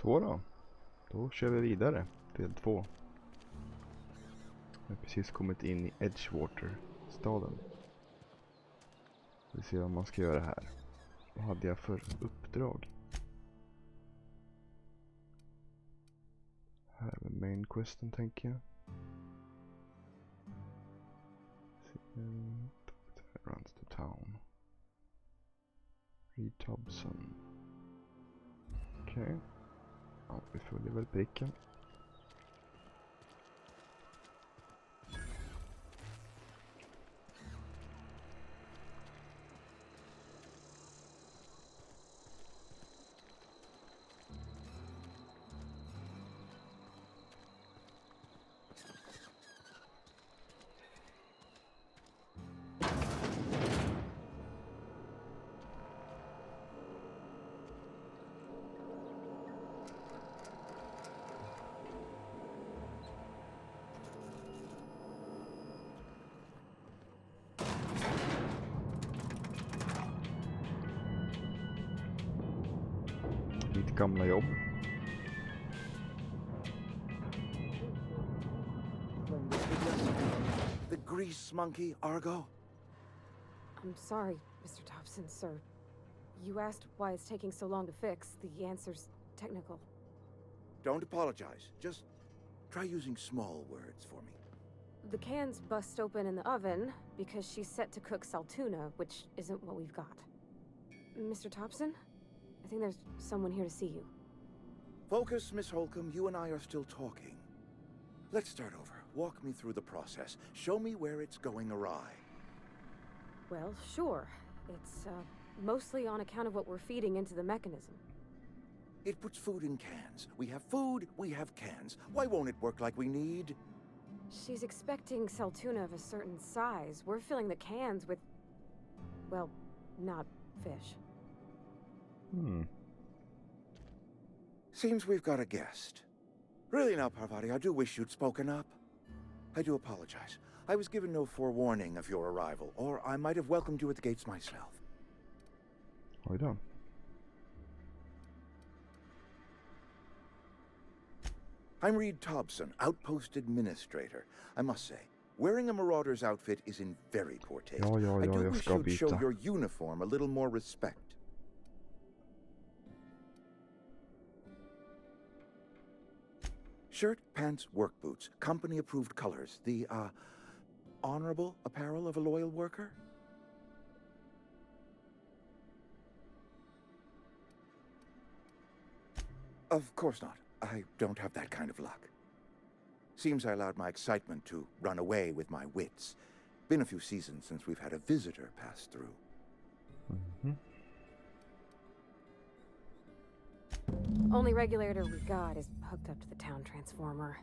Så då kör vi vidare. Del 2. Jag har precis kommit in i Edgewater, staden. Vi ser vad man ska göra här. Vad hade jag för uppdrag? Här är main questen, tänker jag. Runs to town. Reed Thompson. Okej. Ja, vi följer väl pricken. Mitt gamla jobb. The grease monkey, Argo? I'm sorry, Mr. Thompson, sir. You asked why it's taking so long to fix. The answer's technical. Don't apologize. Just try using small words for me. The cans bust open in the oven because she's set to cook saltuna, which isn't what we've got. Mr. Thompson? I think there's someone here to see you. Focus, Miss Holcomb. You and I are still talking. Let's start over. Walk me through the process. Show me where it's going awry. Well, sure. It's, mostly on account of what we're feeding into the mechanism. It puts food in cans. We have food, we have cans. Why won't it work like we need? She's expecting saltuna of a certain size. We're filling the cans with, well, not fish. Seems we've got a guest. Really now, Parvati, I do wish you'd spoken up. I do apologize. I was given no forewarning of your arrival, or I might have welcomed you at the gates myself. Oj då. I'm Reed Thompson, Outpost Administrator. I must say, wearing a marauder's outfit is in very poor taste. Ja, I do jag wish ska you'd show byta. your uniform a little more respect. Shirt, pants, work boots, company-approved colors. The, honorable apparel of a loyal worker? Of course not. I don't have that kind of luck. Seems I allowed my excitement to run away with my wits. Been a few seasons since we've had a visitor pass through. Only regulator we got is hooked up to the town transformer.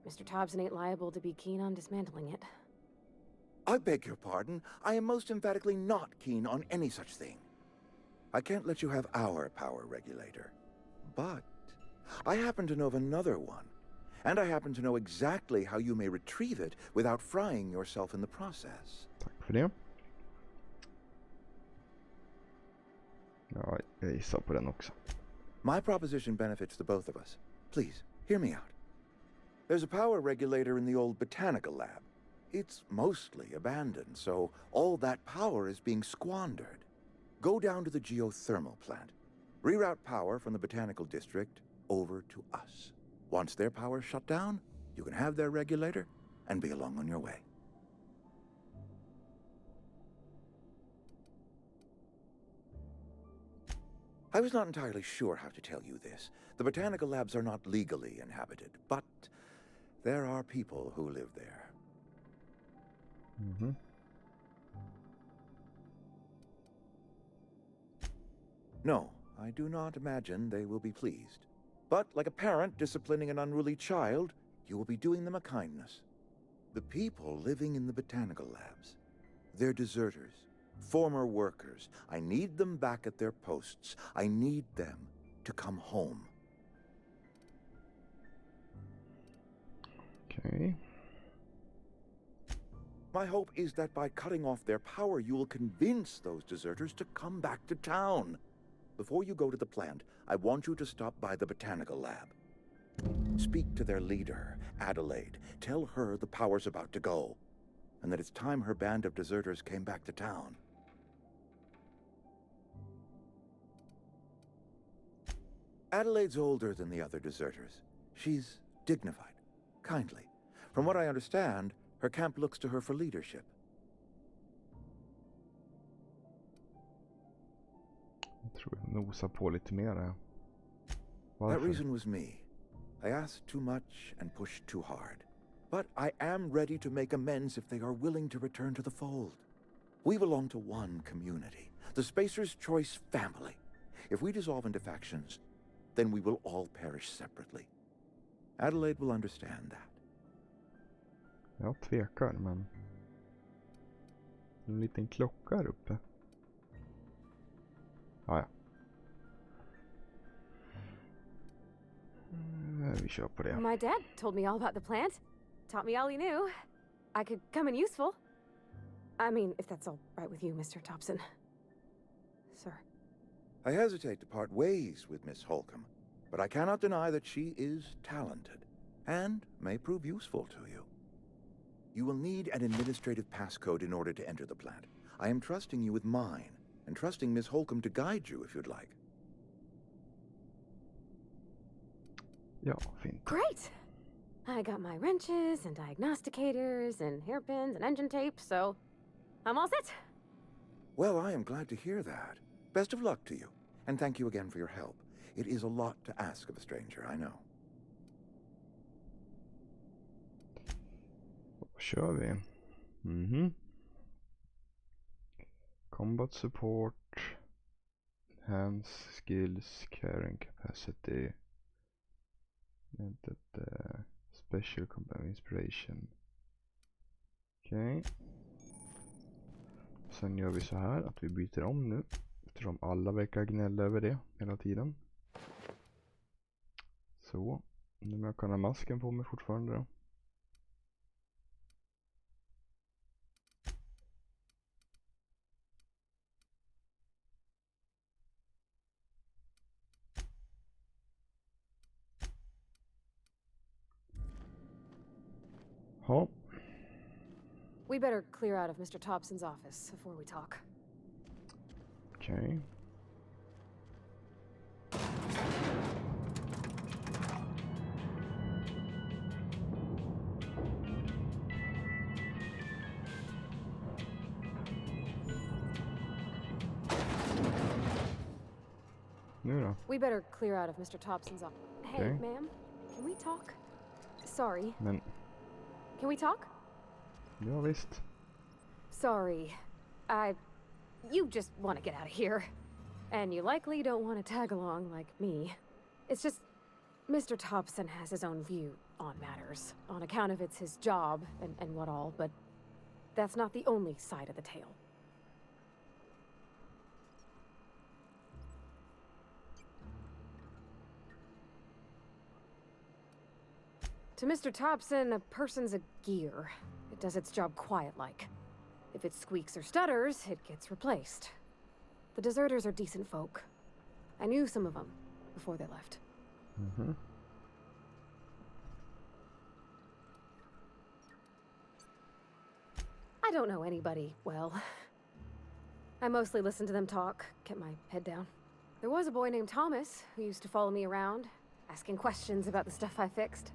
Mr. Thompson ain't liable to be keen on dismantling it. I beg your pardon. I am most emphatically not keen on any such thing. I can't let you have our power regulator. But I happen to know of another one. And I happen to know exactly how you may retrieve it without frying yourself in the process. Tack för det. Ja, jag gissar på den också. My proposition benefits the both of us. Please, hear me out. There's a power regulator in the old botanical lab. It's mostly abandoned, so all that power is being squandered. Go down to the geothermal plant. Reroute power from the botanical district over to us. Once their power's shut down, you can have their regulator and be along on your way. I was not entirely sure how to tell you this. The botanical labs are not legally inhabited, but there are people who live there. No, I do not imagine they will be pleased. But like a parent disciplining an unruly child, you will be doing them a kindness. The people living in the botanical labs, they're deserters, former workers. I need them back at their posts. I need them to come home. Okej. My hope is that by cutting off their power, you will convince those deserters to come back to town. before you go to the plant, I want you to stop by the botanical lab. Speak to their leader, Adelaide. Tell her the power's about to go, and that it's time her band of deserters came back to town. Adelaide's older than the other deserters. She's dignified, kindly. From what I understand, her camp looks to her for leadership. Jag tror jag nosar på lite mer. That Varför? reason was me. I asked too much and pushed too hard. But I am ready to make amends if they are willing to return to the fold. We belong to one community, the Spacer's Choice family. If we dissolve into factions, then we will all perish separately. Adelaide will understand that. Jag tvekar, men... En liten klocka här uppe. Ja. Vi kör på det. My dad told me all about the plant. Taught me all he knew. I could come in useful. I mean, if that's all right with you, Mr. Thompson. Sir. I hesitate to part ways with Miss Holcomb, but I cannot deny that she is talented and may prove useful to you. You will need an administrative passcode in order to enter the plant. I am trusting you with mine, and trusting Miss Holcomb to guide you if you'd like. Ja, fint. Great! I got my wrenches and diagnosticators and hairpins and engine tape, so I'm all set. Well, I am glad to hear that. Best of luck to you, and thank you again for your help. It is a lot to ask of a stranger, I know. Då kör vi. Combat support. Hands, skills, carrying capacity. Special combat inspiration. Okej. Sen gör vi så här att vi byter om nu. Eftersom alla verkar gnälla över det hela tiden. Så. Nu jag kan ha masken på mig fortfarande då. Ja. We better clear out of Mr. Thompson's office before we talk. Okej. Nu då? We better clear out of Mr. Thompson's office. Hey, Okay. ma'am, can we talk? Sorry, Men, can we talk? ja visst. Sorry, you just want to get out of here. And you likely don't want to tag along like me. It's just, Mr. Thompson has his own view on matters, on account of it's his job and what all, but that's not the only side of the tale. To Mr. Thompson, a person's a gear. It does its job quiet-like. If it squeaks or stutters, it gets replaced. The deserters are decent folk. I knew some of them before they left. I don't know anybody well. I mostly listened to them talk, kept my head down. There was a boy named Thomas who used to follow me around, asking questions about the stuff I fixed.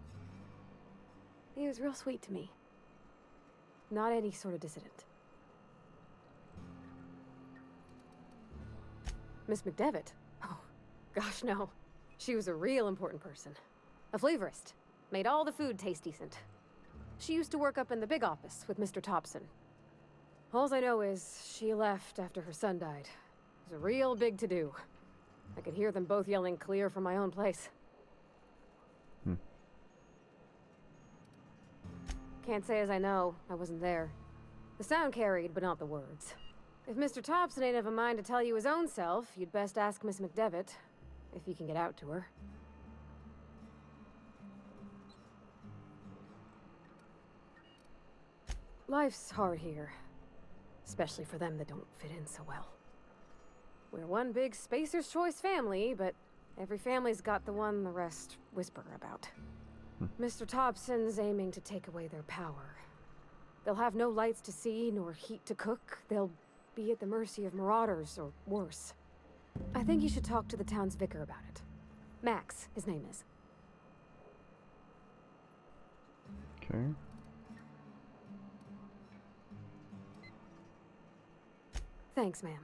He was real sweet to me. Not any sort of dissident. Miss McDevitt? Oh, gosh, no. She was a real important person. A flavorist. Made all the food taste decent. She used to work up in the big office with Mr. Thompson. All I know is she left after her son died. It was a real big to-do. I could hear them both yelling clear from my own place. Can't say as I know. I wasn't there. The sound carried, but not the words. If Mr. Thompson ain't of a mind to tell you his own self, you'd best ask Miss McDevitt, if you can get out to her. Life's hard here. Especially for them that don't fit in so well. We're one big Spacer's Choice family, but every family's got the one the rest whisper about. Mr. Thompson's aiming to take away their power. They'll have no lights to see, nor heat to cook. They'll be at the mercy of marauders, or worse. I think you should talk to the town's vicar about it. Max, his name is. Okay. Thanks, ma'am.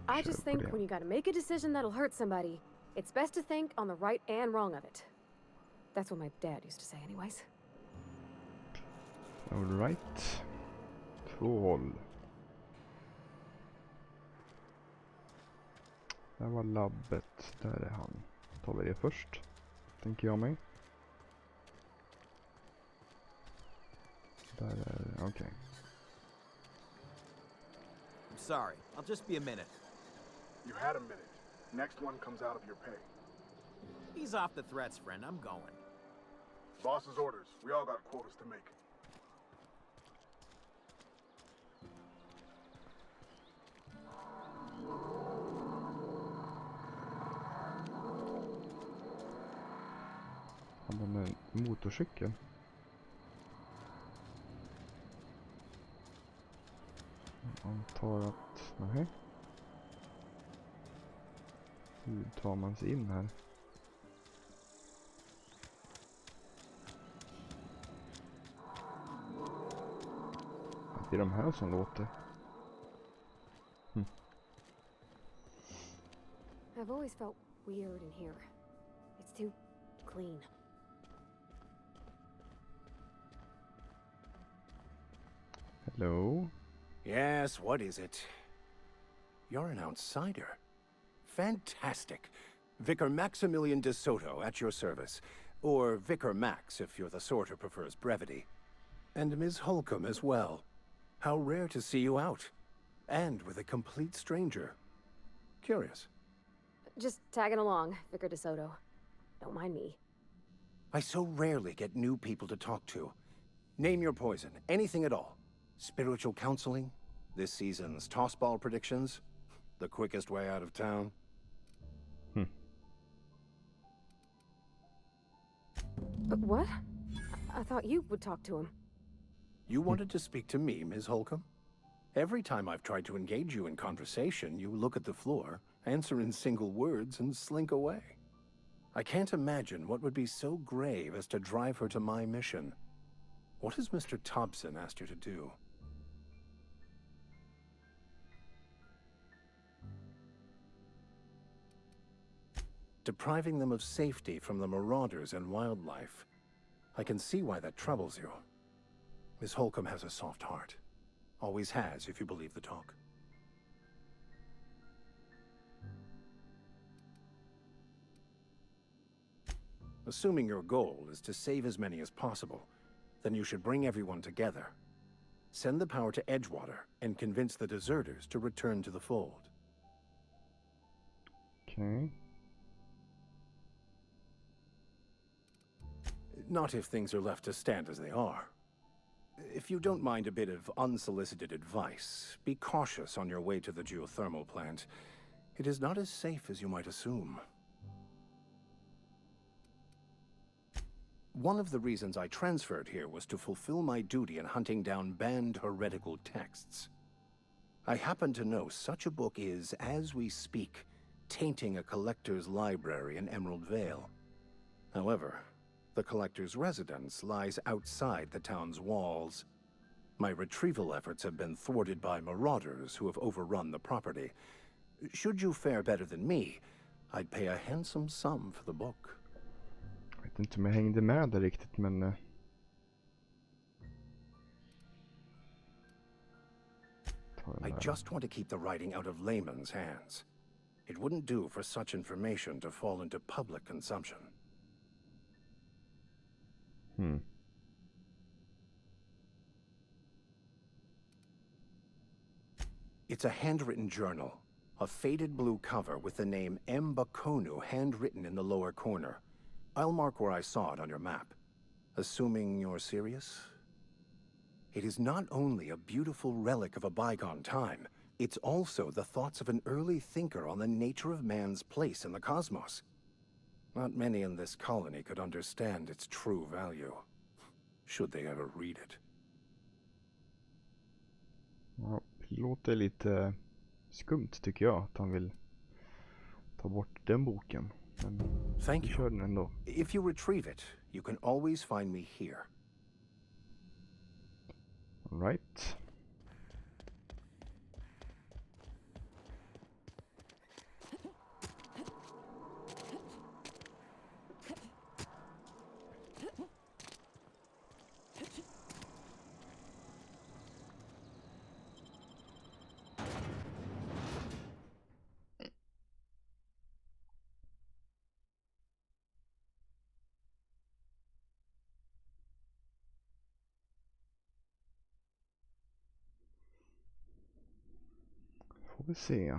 I just think when you gotta make a decision that'll hurt somebody, it's best to think on the right and wrong of it. That's what my dad used to say anyways. Alright. 2 håll. Där var labbet. Där är han. Tar vi det först, tänker jag mig. Där är... okej. I'm sorry. I'll just be a minute. You had a minute. Next one comes out of your pay. Ease off the threats, friend. I'm going. Boss's orders. We all got quotas to make. Han har en motorcykel. Jag antar att... nej. Hur tar man sig in här? Det är de här som låter. I've always felt weird in here. It's too clean. Hello? Yes, what is it? You're an outsider. Fantastic. Vicar Maximilian de Soto at your service. Or Vicar Max if you're the sort who prefers brevity. And Ms. Holcomb as well. How rare to see you out. And with a complete stranger. Curious. Just tagging along, Vicar DeSoto. Don't mind me. I so rarely get new people to talk to. Name your poison, anything at all. Spiritual counseling? This season's tossball predictions? The quickest way out of town? What? I thought you would talk to him. You wanted to speak to me, Ms. Holcomb? Every time I've tried to engage you in conversation, you look at the floor, answer in single words, and slink away. I can't imagine what would be so grave as to drive her to my mission. What has Mr. Thompson asked you to do? Depriving them of safety from the marauders and wildlife. I can see why that troubles you. Miss Holcomb has a soft heart. Always has, if you believe the talk. Assuming your goal is to save as many as possible, then you should bring everyone together. Send the power to Edgewater and convince the deserters to return to the fold. Okay. Not if things are left to stand as they are. If you don't mind a bit of unsolicited advice, be cautious on your way to the geothermal plant. It is not as safe as you might assume. One of the reasons I transferred here was to fulfill my duty in hunting down banned heretical texts. I happen to know such a book is, as we speak, tainting a collector's library in Emerald Vale. However, the collector's residence lies outside the town's walls. My retrieval efforts have been thwarted by marauders who have overrun the property. Should you fare better than me, I'd pay a handsome sum for the book. Jag vet inte om jag hängde med där riktigt, men... I just want to keep the writing out of layman's hands. It wouldn't do for such information to fall into public consumption. It's a handwritten journal. A faded blue cover with the name M. Bakonu handwritten in the lower corner. I'll mark where I saw it on your map. Assuming you're serious? It is not only a beautiful relic of a bygone time, It's also the thoughts of an early thinker on the nature of man's place in the cosmos. Not many in this colony could understand its true value, should they ever read it. Ja, det låter lite skumt tycker jag att han vill ta bort den boken. Men Thank vi you. kör den ändå. If you retrieve it, you can always find me here. All right. Får vi se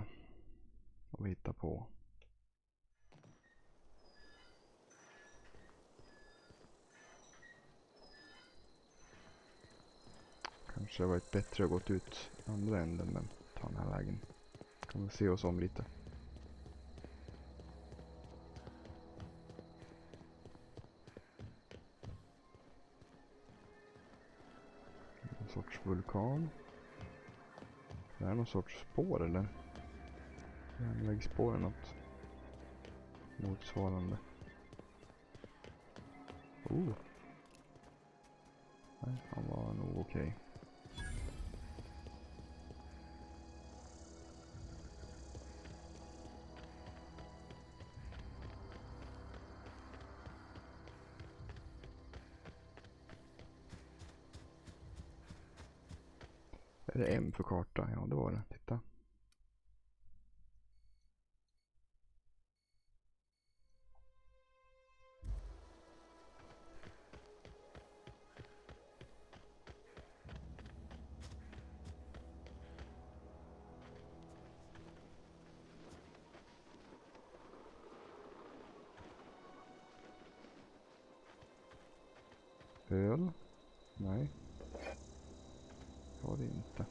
vad vi hittar på. Kanske varit bättre att gått ut andra änden, men ta den här vägen. Kan vi se oss om lite. Någon sorts vulkan. Det är någon sorts spår eller? Järnvägsspår eller något motsvarande. Nej, han var nog okej. Är det M för karta? Ja, det var det. Titta. Öl? Nej. Det var det inte.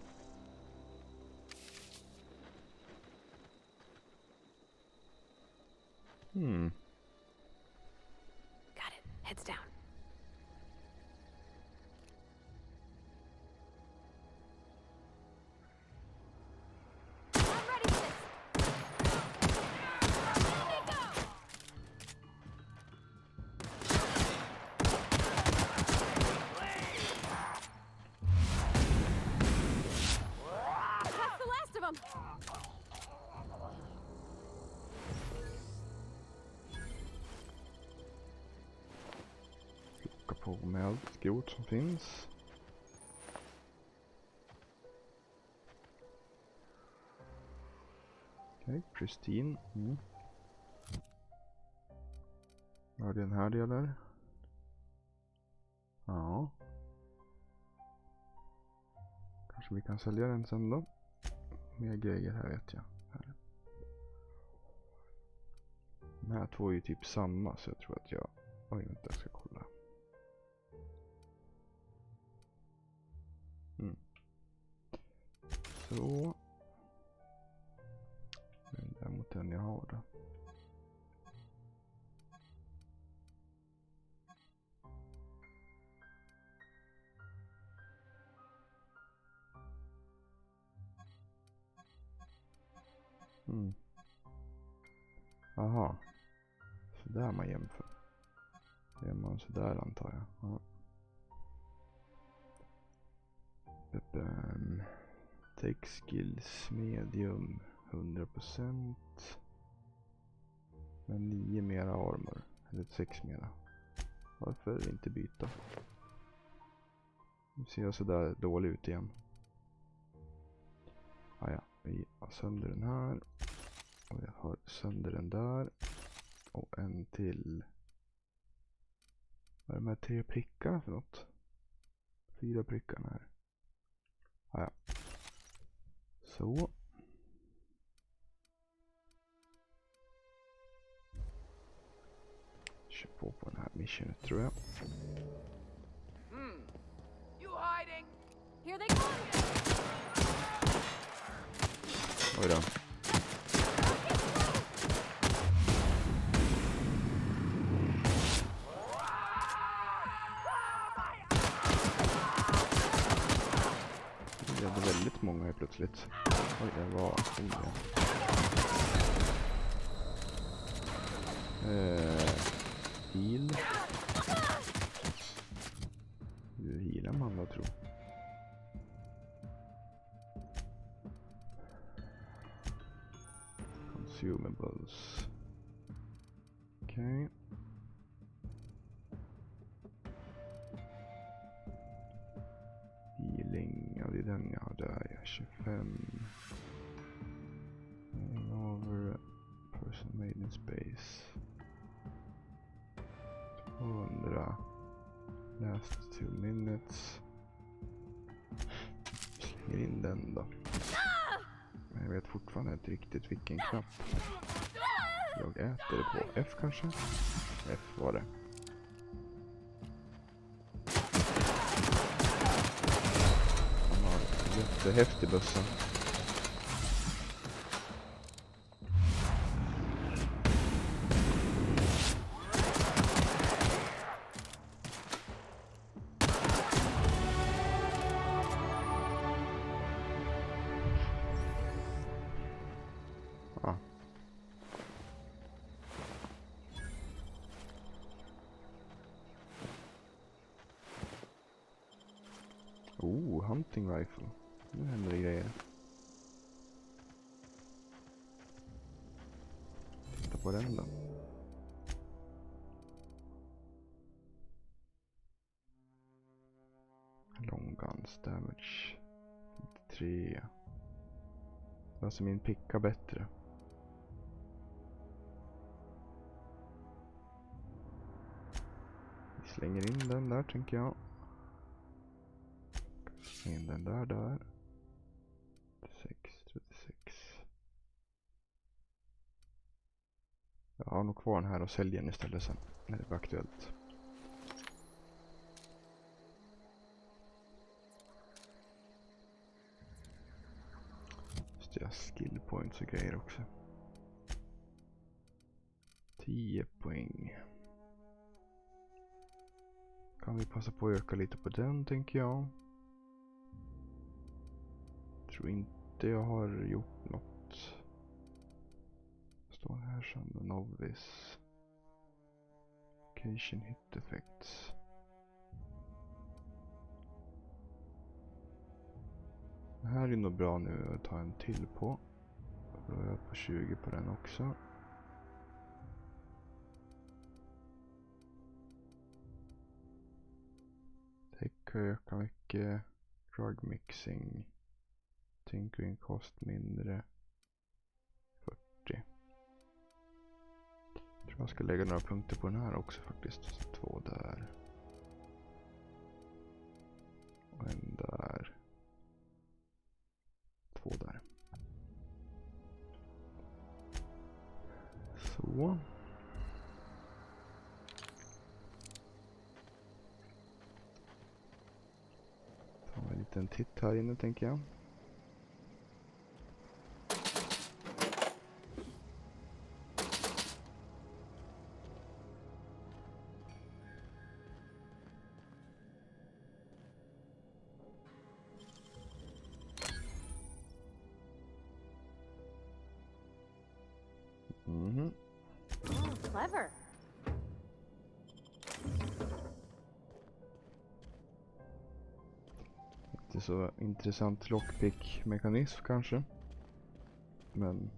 Got it. Heads down. I'm ready for this. Let me go. That's the last of them. Plocka på med allt skrot som finns. Okej, pristine. Vad är den här delen? Ja. Kanske vi kan sälja den sen då. Mer grejer här vet jag. Här. De här två är ju typ samma så jag tror att jag... Oj, vänta, jag ska kolla. Så. Men däremot den jag har då. Aha. Så där man jämför. Gör man så där antar jag. Ja. Take skills medium 100%. Men 9 mera armor. Eller 6 mera. Varför inte byta? Nu ser jag så där dålig ut igen. Ja, vi har sönder den här. Och jag har sönder den där. Och en till. Vad är de här 3 prickarna för något? 4 prickarna här. Ja. Så. Kör på den här missionet tror jag. You hiding? Here they come. Oj då. Det är väldigt många här plötsligt. Oj, det var... Heal. Hur healar man då, tror? Consumables. Okej. Healing, ja det är den jag har där, ja, 25. Over person made in space. 200. Last 2 minutes. Slänger in den då. Men jag vet fortfarande inte riktigt vilken knapp jag äter det på. F kanske? F var det. Han har en jättehäftig bössa. Ah. Oh, hunting rifle. Nu händer det grejer. Titta på den då. Long guns damage. 53. Alltså min picka bättre. Vi slänger in den där, tänker jag. Slänger in den där. 36. Jag har nog kvar den här och säljer den istället sen när det blir aktuellt. Just det, skill points och grejer också. 10 poäng. Kan vi passa på att öka lite på den, tänker jag. Tror inte jag har gjort något. Står här som novice. Occasion hit effects. Det här är nog bra nu att ta en till på. Då är jag på 20 på den också. Tech ökar mycket. Drug mixing. Tinkering kost mindre. 40. Jag tror jag ska lägga några punkter på den här också faktiskt. 2 där. Och en där. 2 där. Så. Ta en liten titt här inne, tänker jag. Mhm. Oh, clever. Inte så intressant lockpick-mekanism kanske. Men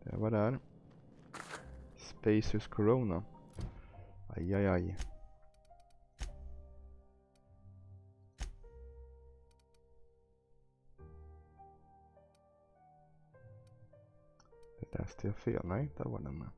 det var där. Spacious Corona. Aj. Det läste jag fel. Nej, där var den med.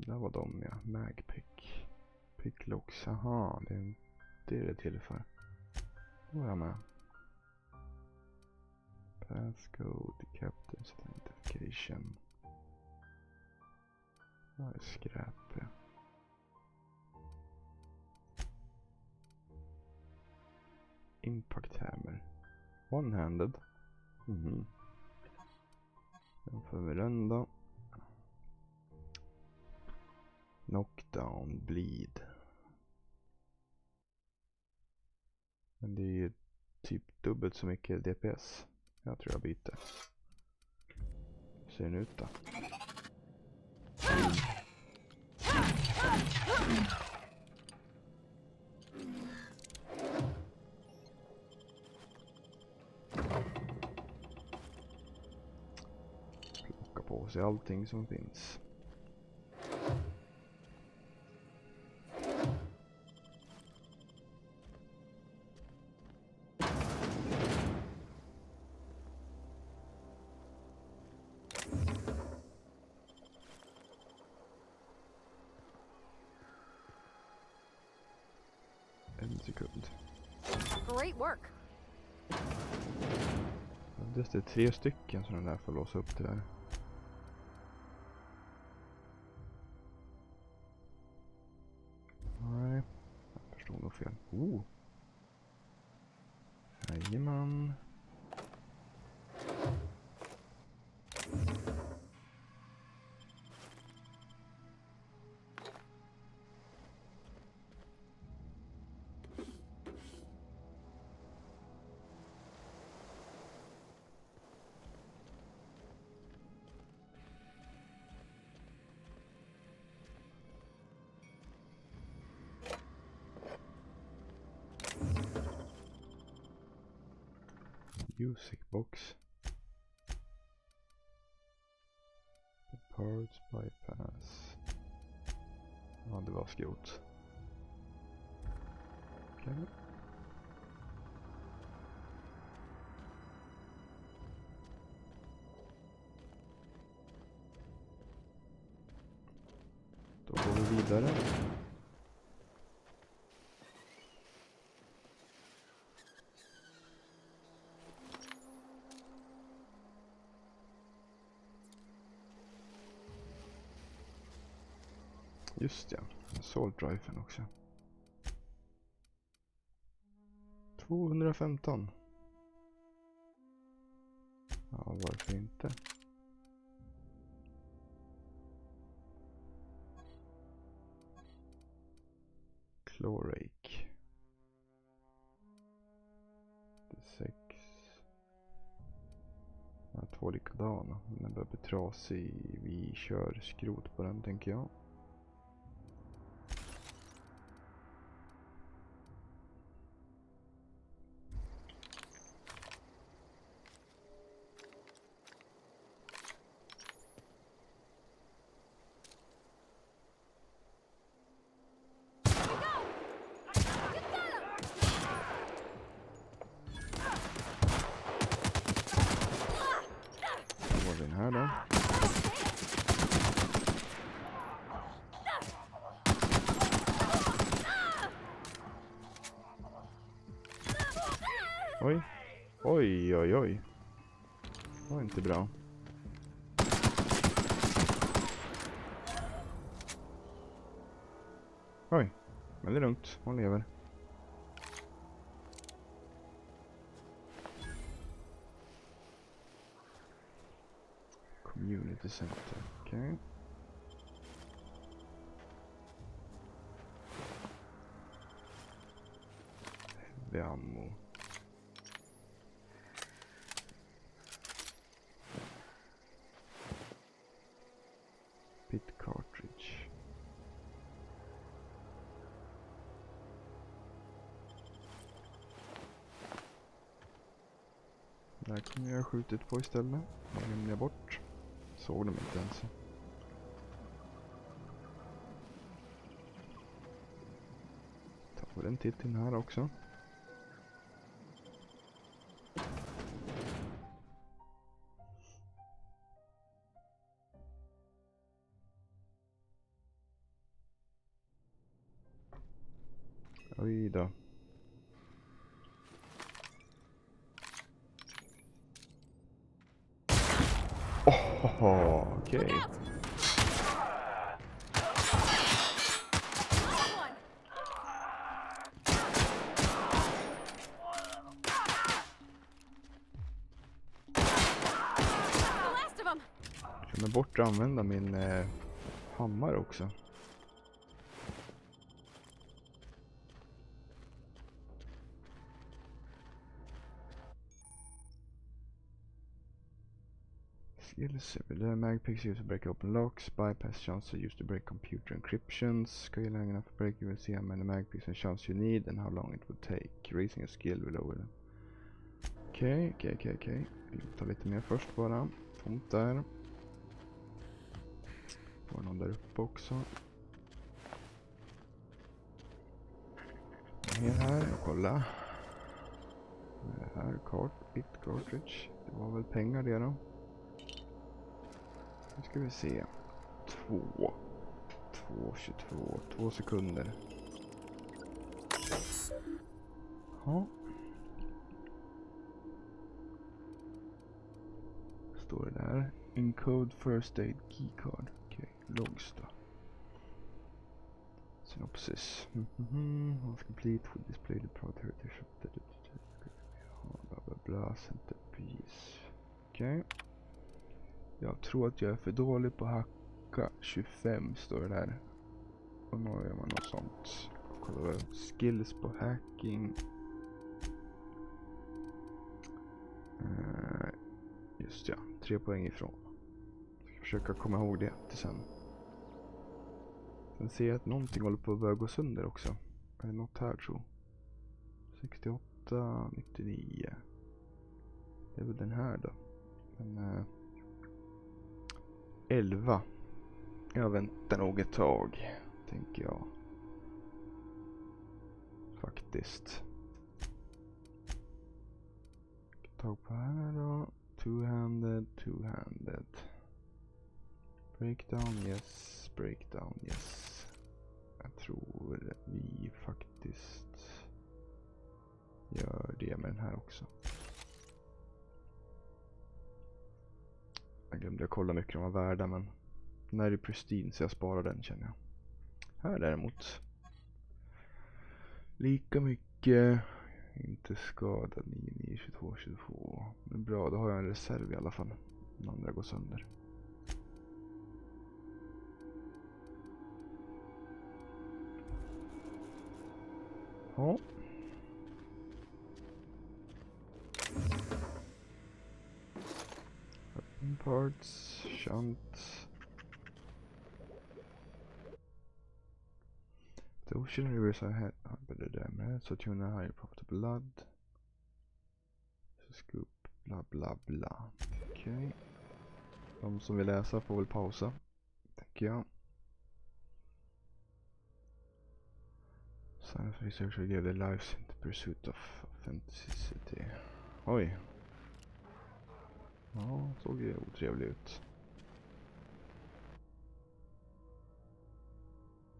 Där var de, ja. Magpick. Picklocks. Aha, det är det till för. Då är jag med. Passcode, Captain's Identification. Vad är skräp? Impact hammer. One-handed. Den får vi den då. Knockdown, bleed. Men det är ju typ dubbelt så mycket DPS. Jag tror jag byter. Ser den ut då? Plocka på sig allting som finns. En sekund. Great work. Det är 3 stycken som den där får låsa upp det där. Nej, jag förstår nog fel. Jajamän. Music box. Parts bypass. Ja, det var skrot. Okej. Då går vi vidare. Just ja, assault rifle också. 215. Ja, varför inte? Chlorake. 6. Ja, 2 likadana. Den börjar bli trasig. Vi kör skrot på den, tänker jag. Då var vi den här då. Oj. Oj, oj, oj. Det var inte bra. Oj, men det är lugnt. Hon lever. Community center, okej. Heavy ammo. Pit cartridge. Där kunde jag skjutit på istället. Det glömde jag bort. Såg de inte ens. Tar en titt in här också. Oj då. Okej. Jag glömmer bort att använda min hammare också. Skills. The mag picks used to break open locks. Bypass chance used to break computer encryptions. Skill long enough to break, you will see how many mag picks and chance you need and how long it would take. Raising a skill will lower them. Okej. Vi tar lite mer först bara. Tomt där. Var någon där uppe också. Mer här, kolla. Det här, bit cartridge. Det var väl pengar det då. Nu ska vi se. 2:22. 2 sekunder. Ja. Står det där. Encode first aid keycard. Okej, logs då. Synopsis. Was complete with display the product heritage. Bla bla bla. Centerpiece. Okej. Jag tror att jag är för dålig på att hacka. 25 står det där. Och nu gör man något sånt. Kolla skills på hacking. Just ja, 3 poäng ifrån. Jag ska försöka komma ihåg det till sen. Sen ser jag att någonting håller på att börja gå sönder också. Är det något här tror jag? 68, 99. Det är väl den här då. Men 11. Jag väntar nog ett tag, tänker jag. Faktiskt. Tag på här då. Two-handed. Breakdown, yes. Jag tror vi faktiskt gör det med den här också. Jag glömde kolla mycket de var värda, men den här är pristine så jag sparar den, känner jag. Här däremot. Lika mycket. Inte skadad. 99, 22, 22. Men bra, då har jag en reserv i alla fall. Den andra går sönder. Ja. Parts, shunt. The ocean rivers are better damage, so tune a higher pop to blood. So scoop, bla bla bla. Okej. De som vill läsa får väl pausa, tänker jag. Science researcher gave their lives in the pursuit of authenticity. Oj. Ja, såg ju otrevlig ut.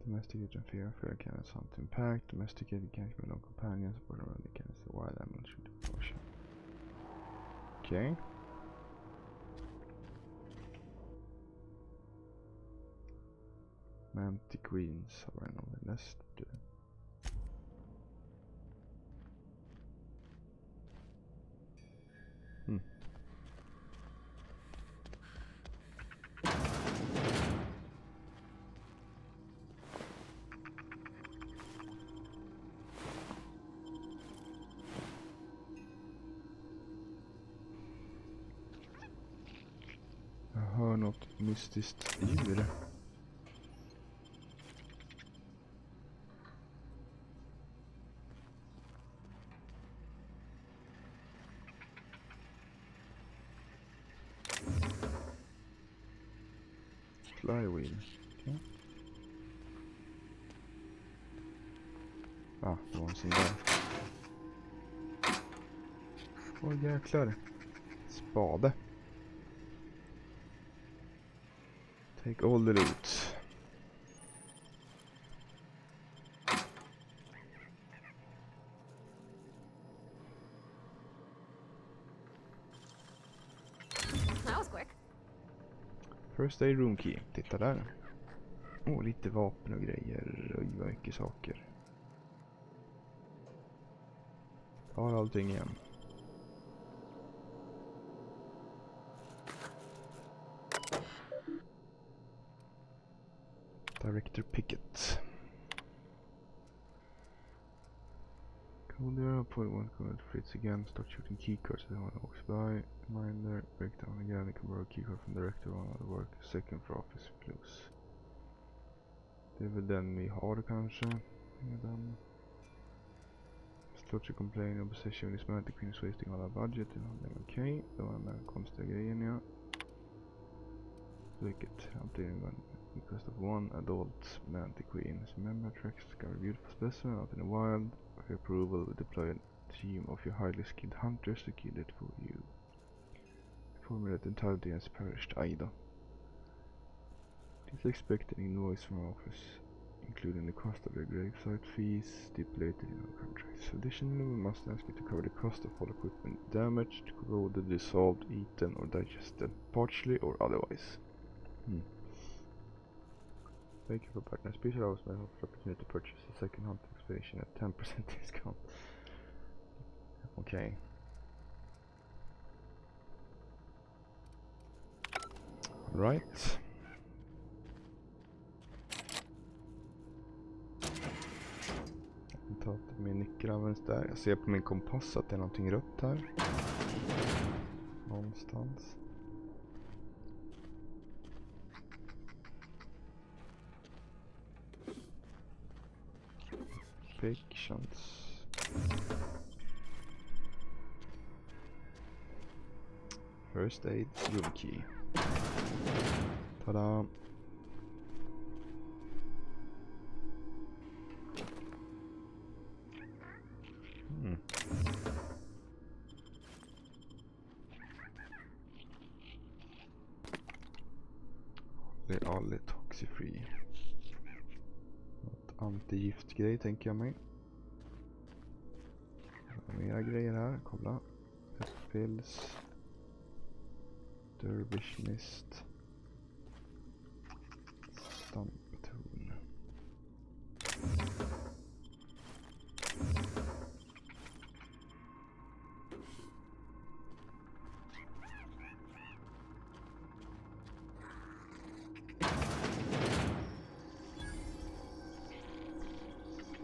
Domesticated and fear cannot hunt impact. Domesticated can't be no companions, but only can see wild animals should be caution. Okej. Mantic queens har en av the nest. Jag hör något mystiskt djur. Flywheel. Okay. Ah, det var en sån där. Åh jäklar. Spade. Take all the loot. That was quick. First aid room key. Titta där. Åh, lite vapen och grejer. Oj, vad mycket saker. Har allting igen. Director Pickett. Colder, point one code fits again, start shooting keycards as one walks by. Reminder, break down again, you can borrow a keycard from director, one other work, second for office close. Det är väl den vi har kanske. Redan. Slot to complain of possession of this man, the queen is wasting all our budget. Okej, det var den där konstiga grejen, ja. Vilket alltid var request of one adult man, the queen. Remember, tracks discover a beautiful specimen out in the wild. For your approval, we deploy a team of your highly skilled hunters to kill it for you. Inform that entirety has perished. Aida. Please expect an invoice from our office, including the cost of your gravesite fees stipulated in our contracts. Additionally, we must ask you to cover the cost of all equipment damaged, corroded, dissolved, eaten, or digested, partially or otherwise. Thank you for partner. Special hours may offer opportunity to purchase a second hunting expedition at 10% discount. Okay. Right. Jag tar upp min nyckel används där. Jag ser på min kompass att det är någonting rött här. Någonstans. Fictions. First aid room key. Tada! Det är all toxifree. Något antigiftgrej tänker jag mig. Mera grejer här, kolla. Pills. Dervish mist. Stampton.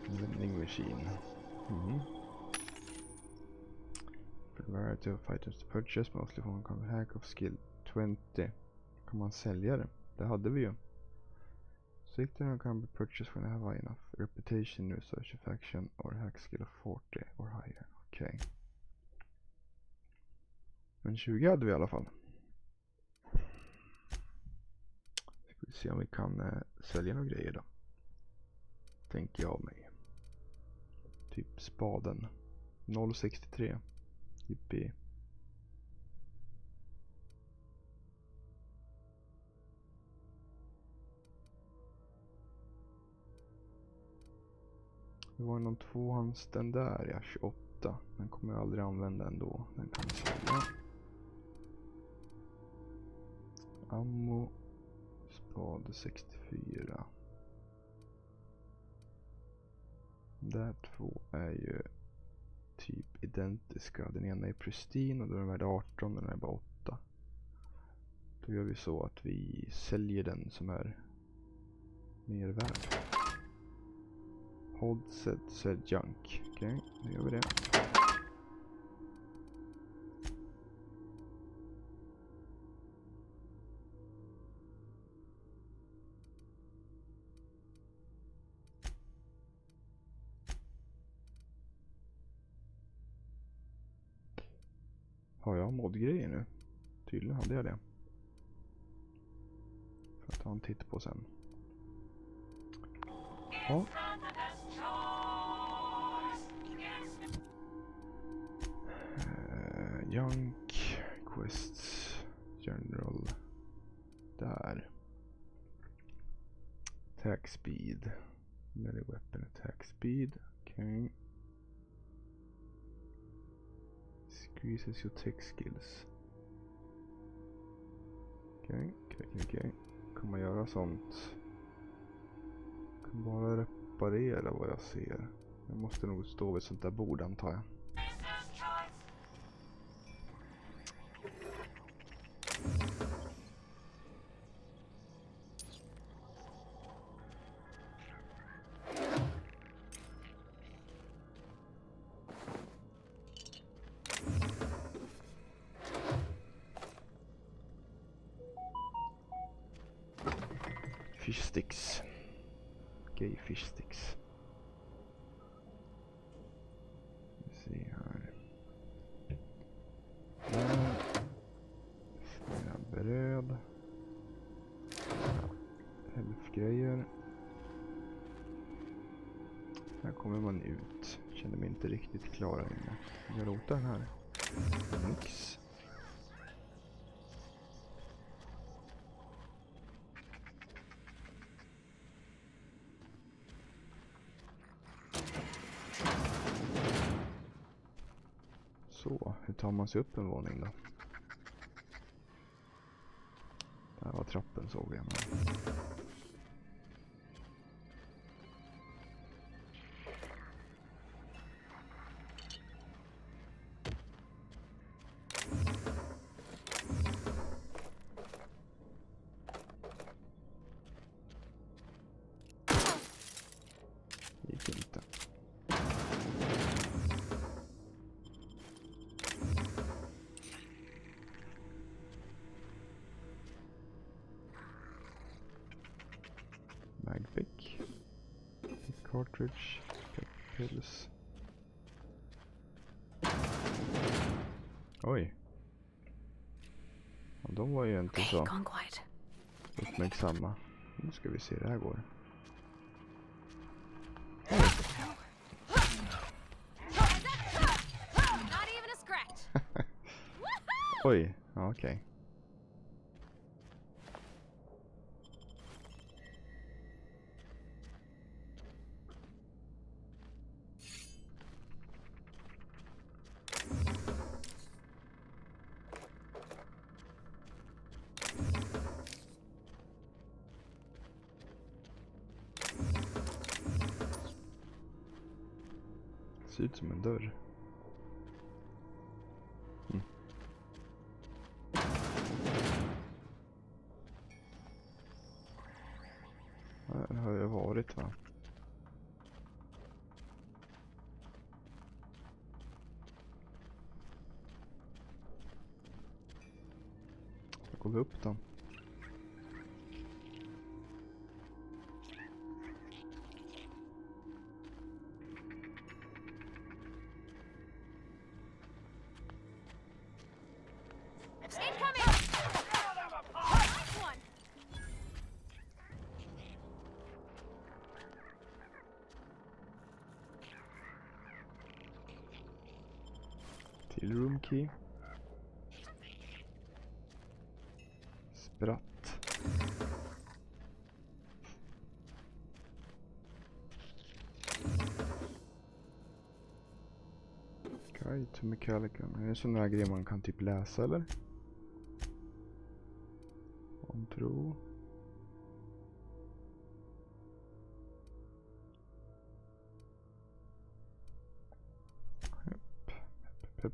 Vending machine. Variety of items to purchase, mostly from one hack of skill 20. Kan man sälja det? Det hade vi ju. Sikten can be purchased when I have high enough reputation, research faction or hack skill of 40 or higher. Okej. Men 20 hade vi i alla fall. Ska vi se om vi kan sälja några grejer då. Tänker jag mig. Typ spaden. 0,63. Yippie. Det var någon tvåhands den där, ja, 28. Den kommer jag aldrig använda ändå. Den kan vi sälja. Ammo. Spade 64. Där två är ju typ identiska. Den ena är pristine och då är den värd 18 och den är bara 8. Då gör vi så att vi säljer den som är mer värd. Hold set junk. Okej, då gör vi det. Har jag modgrejer nu? Tydligen hade jag det. För att ta en titt på sen. Ja. Junk. Quests. General. Där. Attack speed. Melee weapon attack speed. Okej. Increases your tech skills. Okay, Okej. Kan man göra sånt? Kan bara reparera vad jag ser. Jag måste nog stå vid sånt där bord antar jag. Fish sticks. Okej, fish sticks. Vi ser här. Där. Snälla bröd. Elfgrejer. Här kommer man ut. Känner mig inte riktigt klar här inne. Jag rotar den här. Mix. Så, hur tar man sig upp en våning då? Där var trappen såg jag. Gick inte. Magpick. Cartridge. Pills. Oj. Ja, de var ju inte Okay, så gone quiet. uppmärksamma. Nu ska vi se hur det här går. Not even a scratch. Oj, ja, okej. Ser ut som en dörr. Här har jag varit va? Jag går upp då. Incoming! Nice one! Till room key. Spratt. Guide to Mechanical. Är det sådana här grejer man kan typ läsa eller? Om tro. Pepp.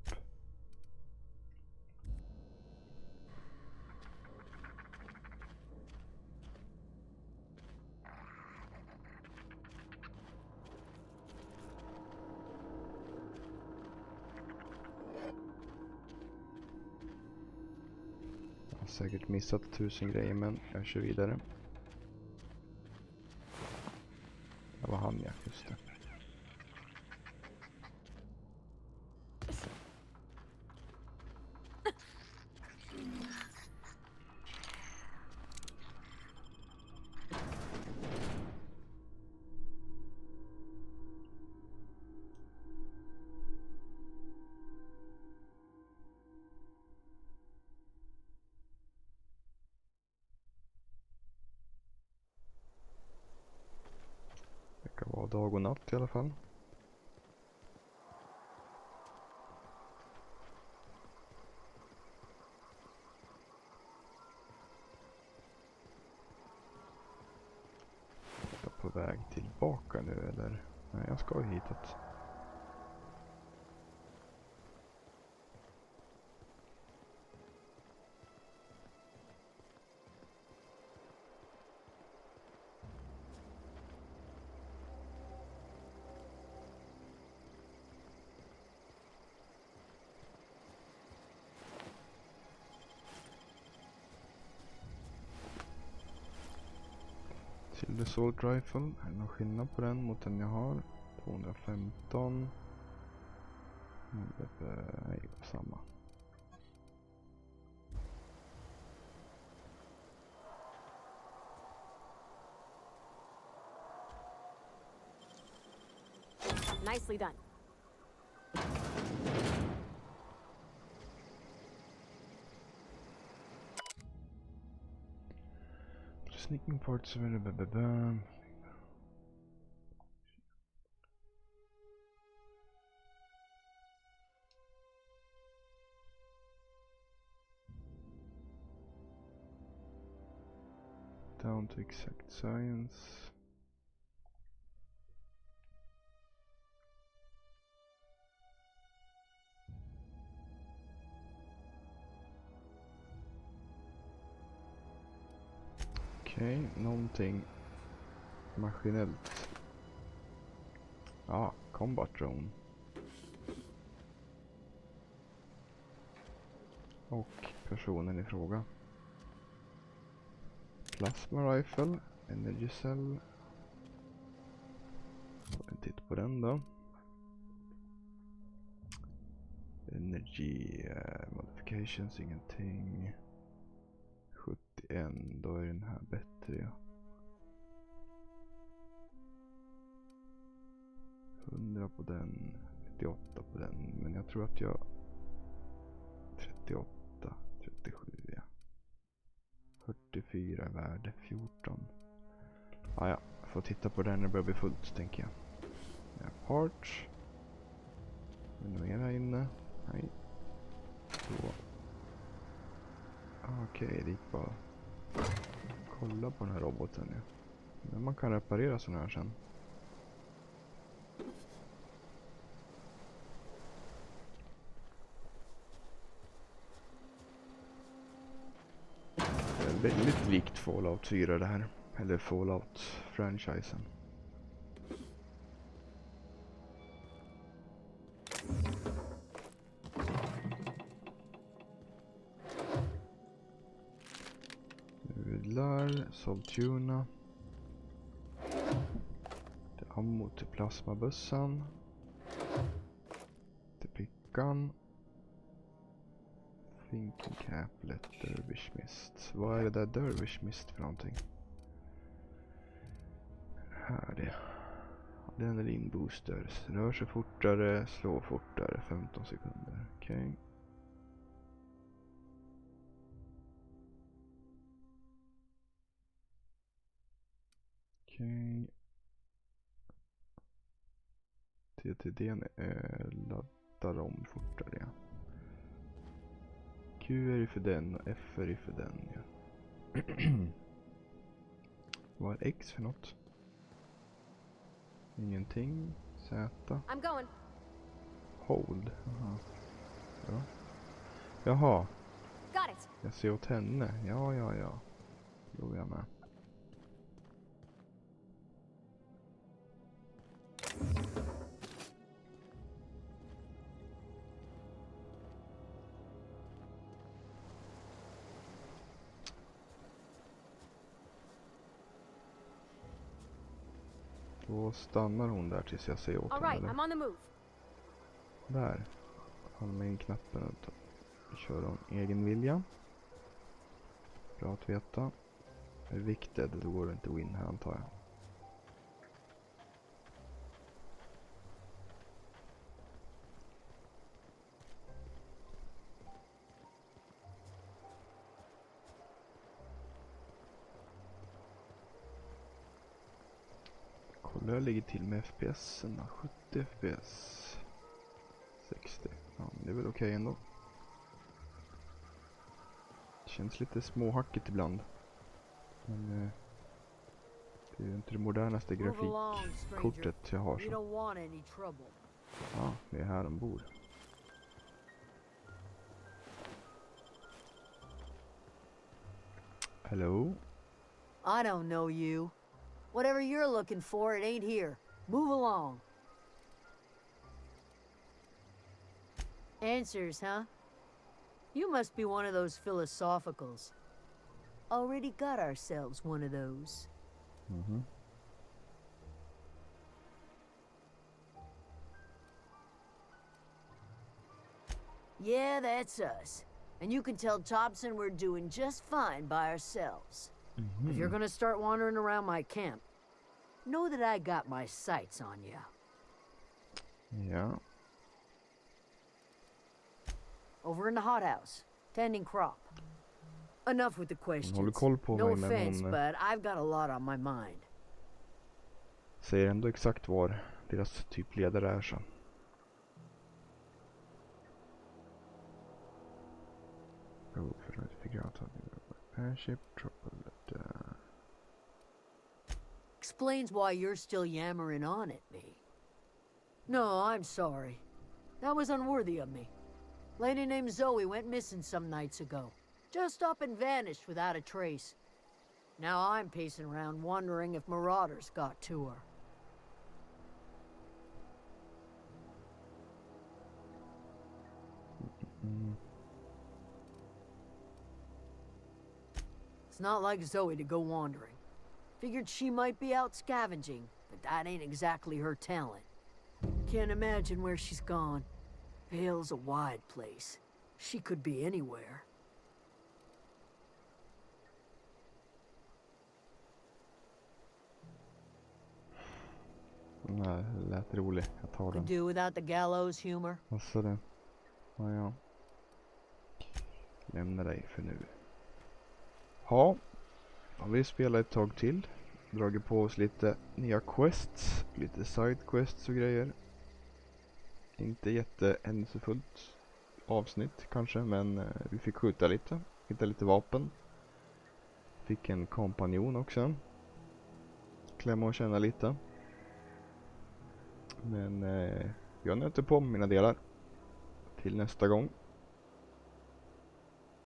Jag har säkert missat 1000 grejer men jag kör vidare. Det var han ja, just det. Det kan vara dag och natt i alla fall. väg tillbaka nu eller? Nej, jag ska ju hitåt. Silver Assault Rifle, är det någon skillnad på den mot den jag har? 215. Nej, samma. Nicely done. Sneaking parts of it. Down to exact science. Okej, någonting maskinellt. Ja, combat drone. Och personen i fråga. Plasma rifle, energy cell. Får en titt på den då. Energy modifications, ingenting. 71, då är den här bättre, ja. 100 på den, 98 på den, men jag tror att jag 38, 37, ja. 44 är värde 14. Ah, ja, jag får titta på den när det börjar bli fullt, tänker jag. Parts. Är det mer här inne? Nej. Så. Okej, det gick bara. Kolla på den här roboten nu. Men man kan reparera sådana här sen. Det är väldigt likt Fallout 4 det här. Eller Fallout-franchisen. Soltuna. Det är ammo till plasmabössan. Till pickan. Thinking caplet, dervish mist. Vad är det där dervish mist för någonting? Här är det. Adrenalin boosters. Rör sig fortare, slå fortare, 15 sekunder. Okej. Okej. TTD:n laddar om fortare, ja. Q är ju för den och F är ju för den, ja. Vad är X för något? Ingenting. Z. I'm going. Hold. Aha. Ja. Jaha. Got it. Jag ser åt henne. Ja. Då är jag med. Då stannar hon där tills jag ser åt All henne. right, I'm on the move. Där. Hålla in knappen och köra om egen vilja. Bra att veta. Är viktigt, då går det inte win här, antar jag. Kolla jag ligger till med FPSen. 70 FPS. 60. Ja, men det är väl okej ändå. Det känns lite småhackigt ibland. Men Det är ju inte det modernaste grafikkortet jag har. Så. Ja, det är här de bor. Hello? I don't know you. Whatever you're looking for, it ain't here. Move along. Answers, huh? You must be one of those philosophicals. Already got ourselves one of those. Mhm. Yeah, that's us. And you can tell Thompson we're doing just fine by ourselves. If you're gonna start wandering around my camp, know that I got my sights on you. Ja. Over in the hothouse, tending crop. Enough with the Hon håller questions. koll på No mig, men offense, hon but I've got a lot on my mind. säger ändå exakt var deras typ ledare är så. Go for trying to figure out how to airship trouble. Explains why you're still yammering on at me. No, I'm sorry. That was unworthy of me. Lady named Zoe went missing some nights ago. Just up and vanished without a trace. Now I'm pacing around wondering if marauders got to her. It's not like Zoe to go wandering. Figured she might be out scavenging, but that ain't exactly her talent. Can't imagine where she's gone. Vale's a wide place. She could be anywhere. Nej, det lät rolig. Jag tar Could den. do without the gallows humor. Vad sa det? Ja, ja. Lämna dig för nu. Ja. Har vi spelat ett tag till. Dragit på oss lite nya quests. Lite side quests och grejer. Inte jättehändelsefullt avsnitt kanske, men vi fick skjuta lite. Hitta lite vapen. Fick en kompanjon också. Klämma och känna lite. Men jag nöter på mina delar. Till nästa gång.